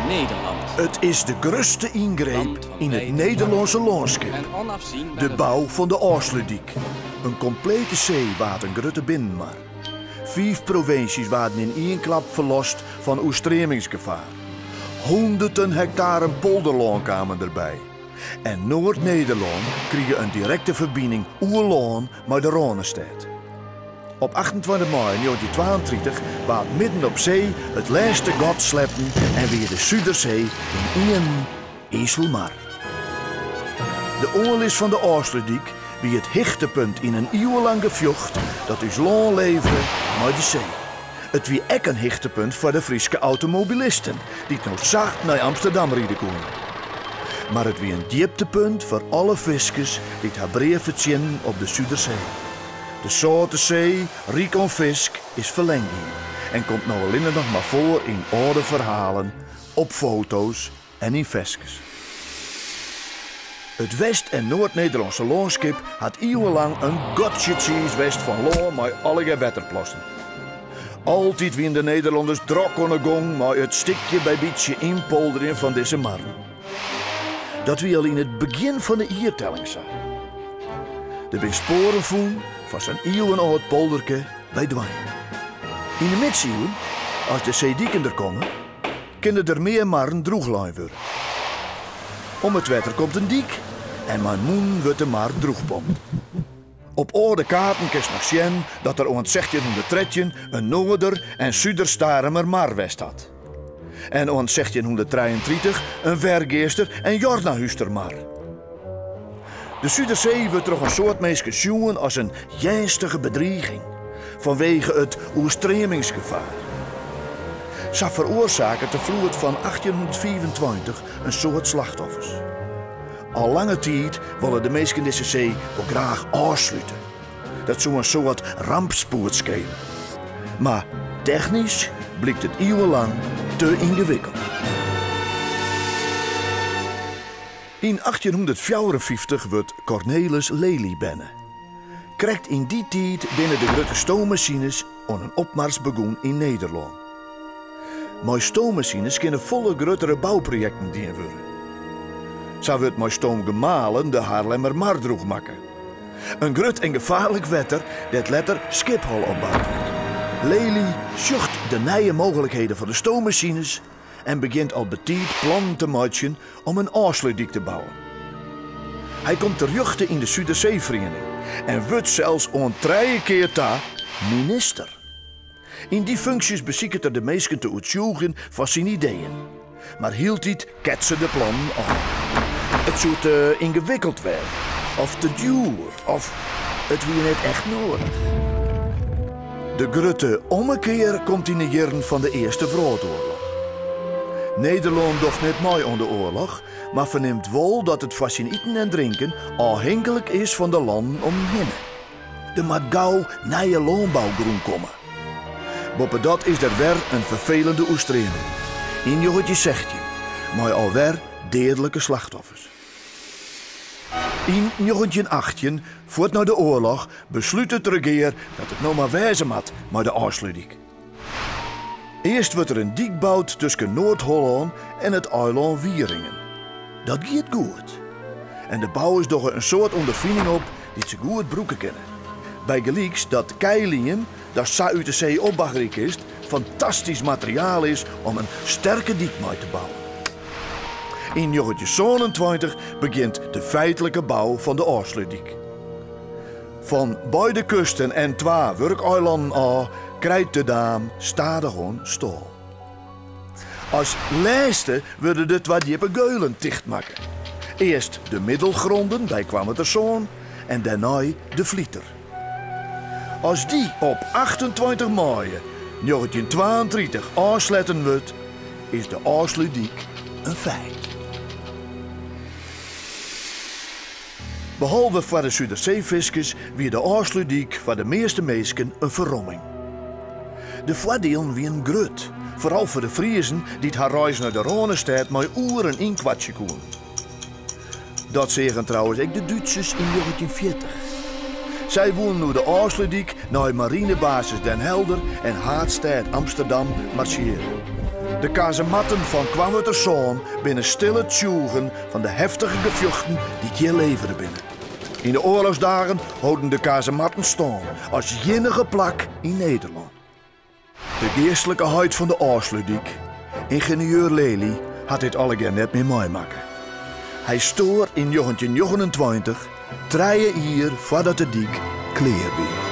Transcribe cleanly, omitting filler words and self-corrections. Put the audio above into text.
Nederland. Het is de grootste ingreep in het Nederlandse landschap. De bouw van de Aarsludiek. Een complete zee waar een grote binnen maar. 5 provincies waren in één klap verlost van oerstremingsgevaar. Honderden hectare polderland kwamen erbij. En Noord-Nederland kreeg een directe verbinding oerlaan met de Ronestad. Op 28 mei 1932 was midden op zee het laatste gat slepen en weer de Zuiderzee in één IJsselmar. De oorlis van de Aarsludiek wie het hichtepunt in een eeuwenlang gevocht dat ons land leverde naar de zee. Het wie ook een hichtepunt voor de Friese automobilisten die nou zacht naar Amsterdam rijden konden. Maar het wie een dieptepunt voor alle viskers die haar breven zien op de Zuiderzee. De Zoute Zee, rijk aan visk, is verlengd en komt nou alleen nog maar voor in oude verhalen, op foto's en in veskes. Het West- en Noord-Nederlandse landschap had eeuwenlang een gotcha-cheese west van land met alle gewetterplassen. Altijd wie de Nederlanders drok konden gong maar het stikje bij beetje inpolderen van deze marren. Dat we al in het begin van de iertelling zag. De ben sporen voen van zijn eeuwenoud polderke bij Dwijn. In de middeleeuwen, als de zeedieken er komen, kunnen er meer marren droeglijn worden. Om het wetter komt een diek en mijn moen wordt de maar droegpompt. Op oude kaarten kun je nog zien dat er rond 1613 een Noorder- en Zuiderstaremer mar west had. En rond 1633 een Vergeester- en Jornahuistermar. De Zuiderzee wordt door een soort mensen gezien als een jijstige bedreiging vanwege het oerstremingsgevaar. Ze veroorzaken de vloed van 1824 een soort slachtoffers. Al lange tijd willen de mensen in deze zee wel graag afsluiten. Dat zou een soort rampspoed schelen. Maar technisch blijkt het eeuwenlang te ingewikkeld. In 1854 wordt Cornelis Lely binnen. Krijgt in die tijd binnen de grote stoommachines aan een opmars begonnen in Nederland. Maar stoommachines kunnen volle grotere bouwprojecten dienen worden. Zo wordt met stoom gemalen de Haarlemmermar droeg maken. Een groot en gevaarlijk wetter dat letter Schiphol opbouwt wordt. Lely zocht de nieuwe mogelijkheden van de stoommachines en begint al betiid plannen te maken om een Aarsludiek te bouwen. Hij komt terug in de Zuiderzeevereniging en wordt zelfs aan 3 keer minister. In die functies beziekert er de meesten te uitzoeken van zijn ideeën. Maar hield hij ketsen de plannen aan. Het zou te ingewikkeld werden, of te duur, of het wie net echt nodig. De grote ommekeer komt in de jaren van de Eerste Wereldoorlog. Nederland docht niet mooi aan de oorlog, maar verneemt wel dat het voor zijn eten en drinken afhankelijk is van de landen omheen. De moet gauw nieuwe landbouwgroen komen. Boppen dat is er weer een vervelende oestreming. In 1916, maar alweer dodelijke slachtoffers. In 1918, voort na de oorlog, besluit het regeer dat het nou maar wezen moet met de Aarsludiek. Eerst wordt er een diek gebouwd tussen Noord-Holland en het eiland Wieringen. Dat gaat goed. En de bouwers doen een soort ondervinding op die ze goed broeken kennen. Bij gelijks dat keilingen, dat zo uit de zee opbaggerik is, fantastisch materiaal is om een sterke diek mee te bouwen. In 1927 begint de feitelijke bouw van de Aarsludiek. Van beide kusten en 2 werkeilanden aan krijgt de daam stadig aan stoel. Als laatste worden de 2 diepe geulen dichtmaken. Eerst de middelgronden bij Kwammerterzoon en daarna de Vlieter. Als die op 28 mei 1932 aansluiten wordt, is de Aarsludiek een feit. Behalve voor de Zuiderzeeviskers wie de Aarsludiek voor de meeste mensen een verromming. De voordelen wie een groot, vooral voor de Friezen die haar reis naar de Ronestad met uren inkwatsje konden. Dat zeggen trouwens ook de Duitsers in 1940. Zij woonden nu de Aarsludiek naar marinebasis Den Helder en Haatstad Amsterdam marcheren. De kazematten van Kwamuterzoon binnen stille tjoegen van de heftige gevechten die hier leveren binnen. In de oorlogsdagen houden de kazematten staan als enige plak in Nederland. De geestelijke huid van de Aarsludiek, ingenieur Lely, had dit allegaar net meer meemaken. Hij stoor in 1929, 3 jaar voordat de diek klaar werd.